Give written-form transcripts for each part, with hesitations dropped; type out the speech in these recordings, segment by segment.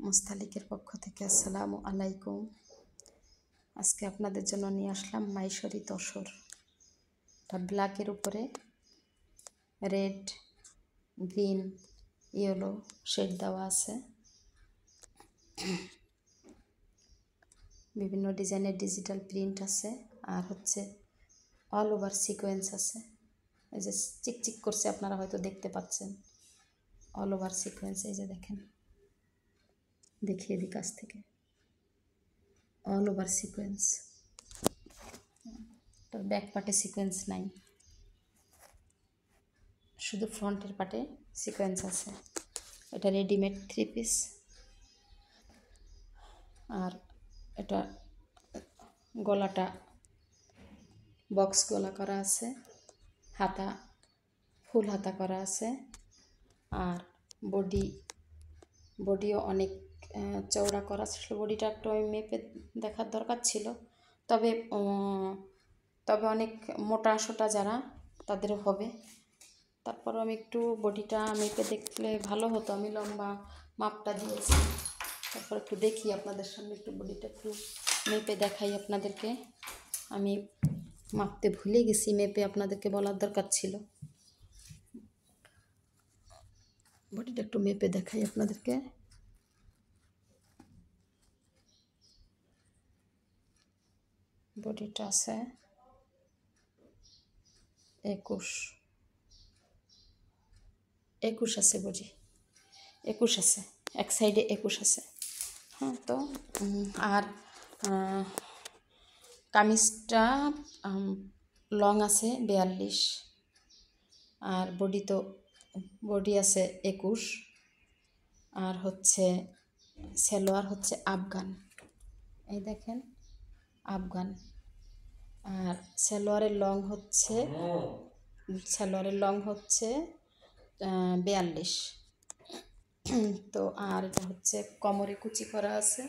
মুস্তালিকের পক্ষ থেকে আসসালামু আলাইকুম। আজকে আপনাদের জন্য নিয়ে আসলাম মাইশরি তসর। এটা ব্ল্যাকের উপরে রেড, গ্রিন, ইয়েলো শেড দেওয়া আছে। বিভিন্ন ডিজাইনের ডিজিটাল প্রিন্ট আছে, আর হচ্ছে অল ওভার সিকোয়েন্স আছে। এই যে চিকচিক করছে, আপনারা হয়তো দেখতে পাচ্ছেন অল ওভার সিকোয়েন্স। এই যে দেখেন, দেখিয়ে দিই কাছ থেকে, অল ওভার সিকোয়েন্স। তো ব্যাক পার্টে সিকোয়েন্স নাই, শুধু ফ্রন্টের পার্টে সিকোয়েন্স আছে। এটা রেডিমেড 3 পিস, আর এটা গলাটা বক্স গলা করা আছে, হাতা ফুল হাতা করা আছে, আর বডিও অনেক চওড়া করা ছিল। বডিটা একটু মেপে দেখার দরকার ছিল, তবে অনেক মোটা সোটা যারা তাদেরও হবে। তারপর আমি একটু বডিটা মেপে দেখলে ভালো হতো, আমি লম্বা মাপটা দিয়েছি। তারপর একটু দেখি আপনাদের সামনে, একটু বডিটা একটু মেপে দেখাই আপনাদেরকে। আমি মাপতে ভুলে গেছি, মেপে আপনাদেরকে বলার দরকার ছিল। বডিটা একটু মেপে দেখাই আপনাদেরকে। বডিটা আছে 21 আছে, বডি 21 আছে, এক সাইডে 21 আছে। হ্যাঁ, তো আর কামিজটা লং আছে 42, আর বডি আছে 21, আর হচ্ছে সালোয়ার হচ্ছে আফগান। এই দেখেন আফগান। আর সালোয়ারের লং হচ্ছে 42। তো আর এটা হচ্ছে কোমরে কুচি করা আছে।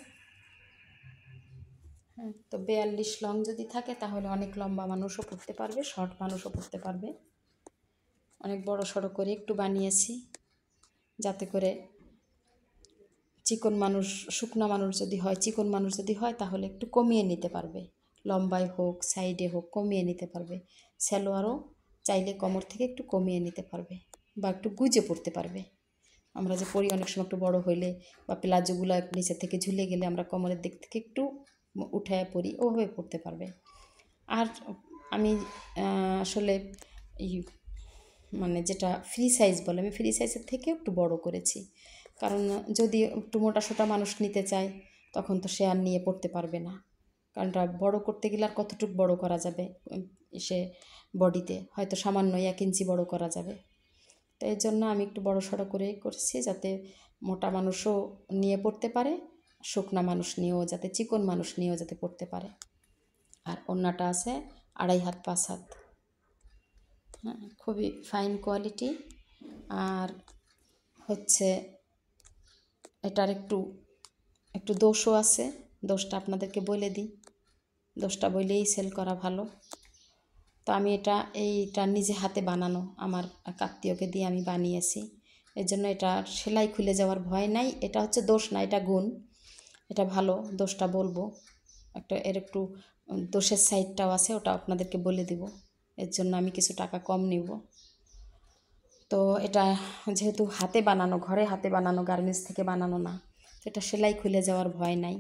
হ্যাঁ, তো 42 লং যদি থাকে তাহলে অনেক লম্বা মানুষও পরতে পারবে, শর্ট মানুষও পরতে পারবে। অনেক বড় সড়ো করে একটু বানিয়েছি, যাতে করে চিকন মানুষ, শুকনা মানুষ যদি হয়, চিকন মানুষ যদি হয় তাহলে একটু কমিয়ে নিতে পারবে, লম্বায় হোক সাইডে হোক কমিয়ে নিতে পারবে। সালোয়ারও চাইলে কোমর থেকে একটু কমিয়ে নিতে পারবে, বা একটু গুজে পড়তে পারবে। আমরা যে পরি অনেক সময় একটু বড় হইলে, বা প্লাজোগুলো নিচে থেকে ঝুলে গেলে আমরা কোমরের দিক থেকে একটু উঠায় পরি, ওভাবে পড়তে পারবে। আর আমি আসলে মানে যেটা ফ্রি সাইজ বলে, আমি ফ্রি সাইজের থেকে একটু বড় করেছি, কারণ যদি একটু মোটা সোটা মানুষ নিতে চায় তখন তো সে আর নিয়ে পড়তে পারবে না। কারণ বড় করতে গেলে আর কতটুকু বড় করা যাবে, সে বডিতে হয়তো সামান্য 1 ইঞ্চি বড় করা যাবে। তো এই জন্য আমি একটু বড় সড়ো করে করছি, যাতে মোটা মানুষও নিয়ে পড়তে পারে, শুকনা মানুষ নিয়েও যাতে, চিকন মানুষ নিয়েও যাতে পড়তে পারে। আর ওড়নাটা আছে 2.5 হাত 5 হাত। হ্যাঁ, খুবই ফাইন কোয়ালিটি। আর হচ্ছে এটার একটু দোষও আছে, দোষটা আপনাদেরকে বলে দিই, দোষটা বলেই সেল করা ভালো। তো আমি এইটা নিজে হাতে বানানো, আমার এক আত্মীয়কে দিয়ে আমি বানিয়েছি। এর জন্য এটা সেলাই খুলে যাওয়ার ভয় নাই। এটা হচ্ছে দোষ না, এটা গুণ, এটা ভালো। দোষটা বলবো, একটু দোষের সাইডটাও আছে, ওটা আপনাদেরকে বলে দিব। এর জন্য আমি কিছু টাকা কম নিব। তো এটা যেহেতু হাতে বানানো, ঘরে হাতে বানানো, গার্মেন্টস থেকে বানানো না, তো এটা সেলাই খুলে যাওয়ার ভয় নাই।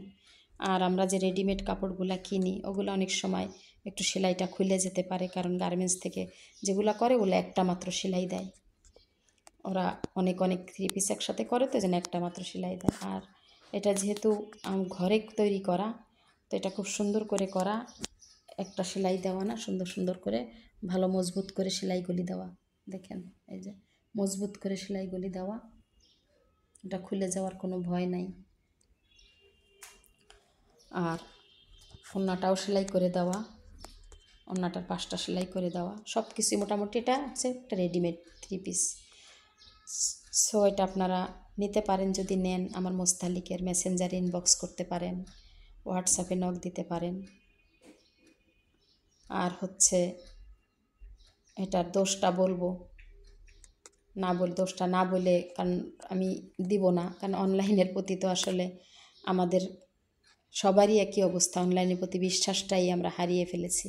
আর আমরা যে রেডিমেড কাপড়গুলো কিনি, ওগুলো অনেক সময় একটু সেলাইটা খুলে যেতে পারে, কারণ গার্মেন্টস থেকে যেগুলো করে ওগুলো একটা মাত্র সেলাই দেয়। ওরা অনেক 3 পিস একসাথে করে, তো যেন একটা মাত্র সেলাই দেয়। আর এটা যেহেতু ঘরে তৈরি করা, তো এটা খুব সুন্দর করে করা, একটা সেলাই দেওয়া না, সুন্দর করে ভালো মজবুত করে সেলাইগুলি দেওয়া। দেখেন, এই যে মজবুত করে সেলাইগুলি দেওয়া, এটা খুলে যাওয়ার কোনো ভয় নাই। আর ওড়নাটাও সেলাই করে দেওয়া, ওড়নাটার 5টা সেলাই করে দেওয়া, সব কিছুই মোটামুটি। এটা হচ্ছে একটা রেডিমেড 3 পিস। সো এটা আপনারা নিতে পারেন, যদি নেন আমার মুস্তালিকের মেসেঞ্জারে ইনবক্স করতে পারেন, হোয়াটসঅ্যাপে নক দিতে পারেন। আর হচ্ছে এটার দোষটা বলবো, দোষটা না বলে, কারণ আমি দিব না, কারণ অনলাইনের প্রতি তো আসলে আমাদের সবারই একই অবস্থা, অনলাইনের প্রতি বিশ্বাসটাই আমরা হারিয়ে ফেলেছি।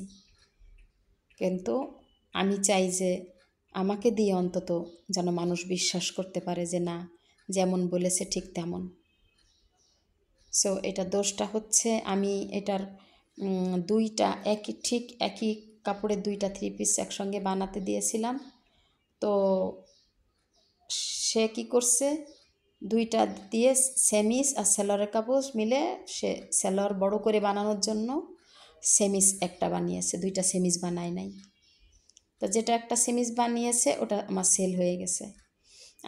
কিন্তু আমি চাই যে আমাকে দিয়ে অন্তত যেন মানুষ বিশ্বাস করতে পারে যে না, যেমন বলেছে ঠিক তেমন। সো এটা দোষটা হচ্ছে আমি এটার দুইটা একই কাপড়ের দুইটা 3 পিস একসঙ্গে বানাতে দিয়েছিলাম। তো সে কি করছে, দুইটা দিয়ে সেমিস আর সেলোয়ারের কাপড় মিলে সে সেলোয়ার বড় করে বানানোর জন্য সেমিস একটা বানিয়েছে, দুইটা সেমিস বানায় নাই। তো যেটা একটা সেমিস বানিয়েছে ওটা আমার সেল হয়ে গেছে,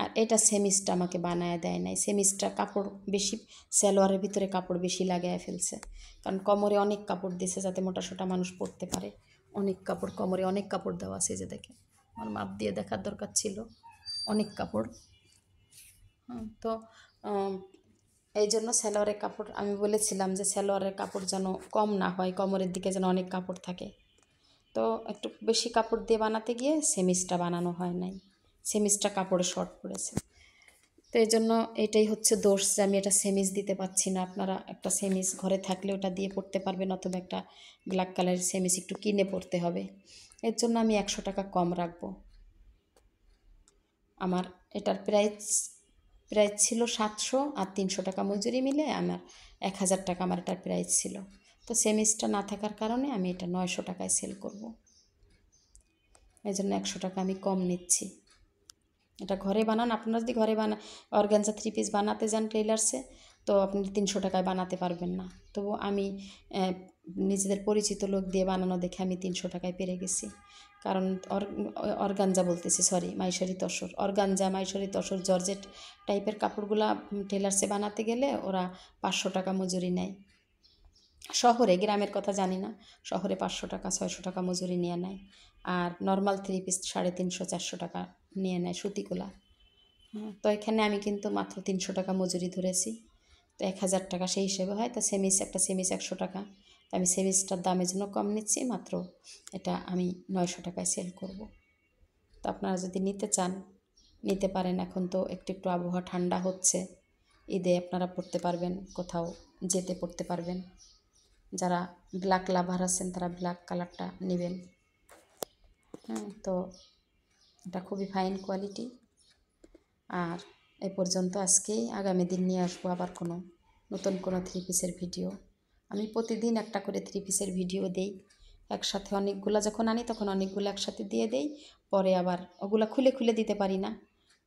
আর এটা সেমিসটা আমাকে বানায় দেয় নাই। সেমিসটা কাপড় বেশি, সালোয়ারের ভিতরে কাপড় বেশি লাগায় ফেলছে, কারণ কোমরে অনেক কাপড় দিছে যাতে মোটাসোটা মানুষ পরতে পারে। অনেক কাপড়, কোমরে অনেক কাপড় দেওয়া আছে, যে দেখে আমার মাপ দিয়ে দেখার দরকার ছিল, অনেক কাপড়। তো এই জন্য সালোয়ারের কাপড় আমি বলেছিলাম যে সালোয়ারের কাপড় যেন কম না হয়, কোমরের দিকে যেন অনেক কাপড় থাকে। তো একটু বেশি কাপড় দিয়ে বানাতে গিয়ে সেমিসটা বানানো হয় নাই, সেমিসটা কাপড়ে শর্ট পড়েছে। তো এই জন্য এটাই হচ্ছে দোষ যে আমি এটা সেমিস দিতে পারছি না। আপনারা একটা সেমিস ঘরে থাকলে ওটা দিয়ে পড়তে পারবেন, অথবা একটা ব্ল্যাক কালারের সেমিস একটু কিনে পড়তে হবে। এর জন্য আমি 100 টাকা কম রাখবো। আমার এটার প্রাইস ছিল 700, আর 300 টাকা মজুরি মিলে আমার 1000 টাকা আমার এটার প্রাইস ছিল। তো সেমিসটা না থাকার কারণে আমি এটা 900 টাকায় সেল করব। এই জন্য 100 টাকা আমি কম নিচ্ছি। এটা ঘরে বানান, আপনারা যদি ঘরে অর্গানজা 3 পিস বানাতে যান টেইলার্সে, তো আপনি 300 টাকায় বানাতে পারবেন না। তবু আমি নিজেদের পরিচিত লোক দিয়ে বানানো দেখে আমি 300 টাকায় পেরে গেছি। কারণ অর্গানজা বলতেছি, sorry, মাইশরি tussar, organza, মাইশরি tussar, georgette টাইপের কাপড়গুলা টেলার্সে বানাতে গেলে ওরা 500 টাকা মজুরি নেয়। শহরে, গ্রামের কথা জানি না, শহরে 500 টাকা 600 টাকা মজুরি নিয়ে নেয়। আর নর্মাল 3 পিস 350-400 টাকা নিয়ে নেয় সুতিগুলা। তো এখানে আমি কিন্তু মাত্র 300 টাকা মজুরি ধরেছি, তো 1000 টাকা সেই হিসেবে হয়। তো একটা সেমিস 100 টাকা, তো আমি সেমিসটার দামের জন্য কম নিচ্ছি, মাত্র এটা আমি 900 টাকায় সেল করব। তো আপনারা যদি নিতে চান নিতে পারেন। এখন তো একটু একটু আবহাওয়া ঠান্ডা হচ্ছে, ঈদে আপনারা পরতে পারবেন, কোথাও যেতে পরতে পারবেন। যারা ব্ল্যাক লাভার আছেন তারা ব্ল্যাক কালারটা নেবেন। তো এটা খুবই ফাইন কোয়ালিটি। আর এ পর্যন্ত আজকেই, আগামী দিন নিয়ে আসবো আবার নতুন কোনো 3 পিসের ভিডিও। আমি প্রতিদিন একটা করে 3 পিসের ভিডিও দেই, একসাথে অনেকগুলো যখন আনি তখন অনেকগুলো একসাথে দিয়ে দেই, পরে আবার ওগুলো খুলে খুলে দিতে পারি না,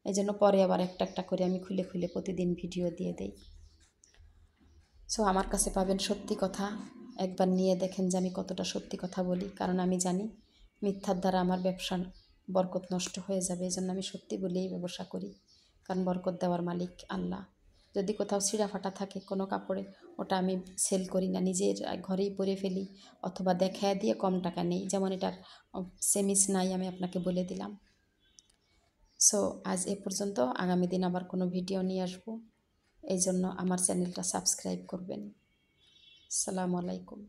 এই জন্য পরে আবার একটা একটা করে আমি খুলে খুলে প্রতিদিন ভিডিও দিয়ে দেই। সো আমার কাছে পাবেন সত্যি কথা, একবার নিয়ে দেখেন যে আমি কতটা সত্যি কথা বলি, কারণ আমি জানি মিথ্যার দ্বারা আমার ব্যবসার বরকত নষ্ট হয়ে যাবে। এই জন্য আমি সত্যি বলেই ব্যবসা করি, কারণ বরকত দেওয়ার মালিক আল্লাহ। যদি কোথাও ছিঁড়া ফাটা থাকে কোনো কাপড়ে, ওটা আমি সেল করি না, নিজের ঘরেই পরে ফেলি, অথবা দেখায় দিয়ে কম টাকা নেই। যেমন এটার সেমিস নাই, আমি আপনাকে বলে দিলাম। সো আজ এ পর্যন্ত, আগামী দিন আবার কোনো ভিডিও নিয়ে আসবো, এই জন্য আমার চ্যানেলটা সাবস্ক্রাইব করবেন। আসসালামু আলাইকুম।